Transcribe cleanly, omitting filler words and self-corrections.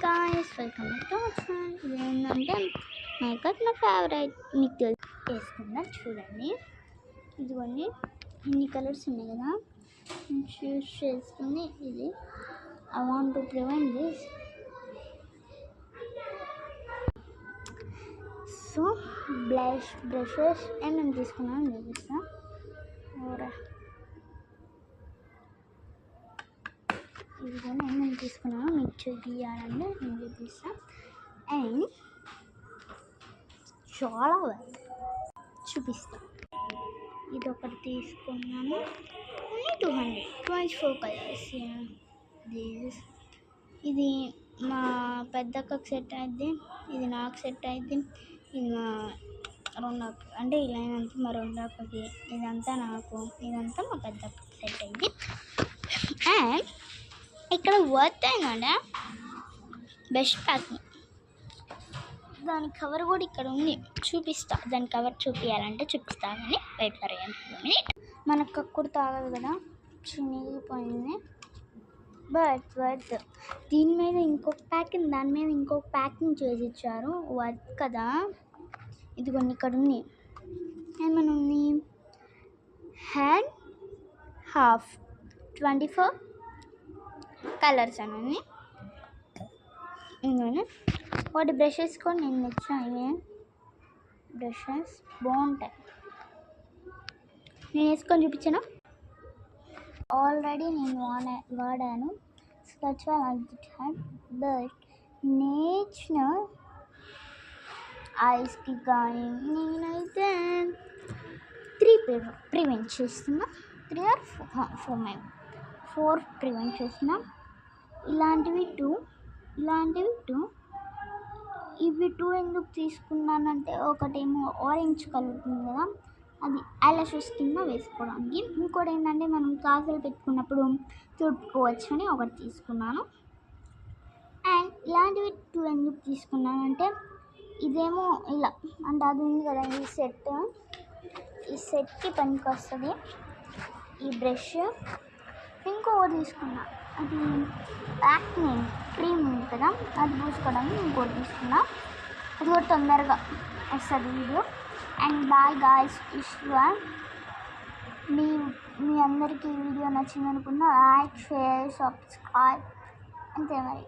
guys, welcome back to our channel. ఏంటంటే makeup నా favourite మీకు తెలుసు వేసుకుందా చూడండి. ఇదిగోండి ఇన్ని కలర్స్ ఉన్నాయి కదా, చూస్ చేసుకుని ఇది I want to prevent this. So brushes ఏమేమి తీసుకున్నాను చూపిస్తా. ఇదిగో నేను తీసుకున్నాను, మీకు చూపించాలంటే నేను చూపిస్తాను. అండ్ చాలా చూపిస్తాను. ఇది ఒకటి తీసుకున్నాను, 24 కలర్స్. ఇది మా పెద్దక్కకి సెట్ అయింది, ఇది నాకు సెట్ అయింది, ఇది మా రెండక్క అంటే ఇలా అయినంత మా రెండక్కకి, ఇదంతా నాకు, ఇదంతా మా పెద్దక్కకి సెట్ అయింది. అండ్ ఇక్కడ వర్త్ అయిందంటే బెస్ట్ ప్యాకింగ్. దాని కవర్ కూడా ఇక్కడ ఉంది, చూపిస్తా. దాని కవర్ చూపించాలంటే చూపిస్తా, కానీ వెయిట్ ఫర్ మినిట్. మనకు కక్కుడు తాగదు కదా, చినిగిపోయింది. But worth. దీని మీద ఇంకొక ప్యాకింగ్, దాని మీద ఇంకొక ప్యాకింగ్ చేసి ఇచ్చారు, వర్త్ కదా. ఇదిగోండి ఇక్కడ ఉంది, ఏమైనా ఉంది, హ్యాండ్ హాఫ్ 24 కలర్స్ అని ఉంది. ఇందులో వాటి బ్రషెస్ కూడా నేను తెచ్చిన, ఇవే బ్రషెస్ బాగుంటాయి. నేను వేసుకొని చూపించాను, ఆల్రెడీ నేను వాడాను. So that's why I like it. But natural ఐస్కి కానీ నేనైతే 3 ప్రివెంట్ చేస్తున్నా, 3 or 4 ప్రివెంట్ చేస్తున్నా. ఇలాంటివి 2, ఇలాంటివి 2. ఇవి 2 ఎందుకు తీసుకున్నానంటే, ఒకటేమో ఆరెంజ్ కలర్ ఉంది కదా, అది ఐలాషెస్ కింద వేసుకోవడానికి. ఇంకోటి ఏంటంటే మనం కాజల్ పెట్టుకున్నప్పుడు తుడుపుకోవచ్చు అని ఒకటి తీసుకున్నాను. అండ్ ఇలాంటివి 2 ఎందుకు తీసుకున్నానంటే, ఇదేమో ఇలా అంటే అది ఉంది కదా, ఈ సెట్కి పనికి వస్తుంది ఈ బ్రష్. ఇంకొకటి తీసుకున్నా, అది యాక్నే క్రీమ్ ఉంది కదా, అది పూసుకోవడానికి ఇంకోటి తీసుకున్నా. అది కూడా తొందరగా వస్తుంది video. And bye guys, assure మీ అందరికీ ఈ వీడియో నచ్చింది అనుకున్నా. లైక్, షేర్, సబ్స్క్రైబ్ అంతే మరి.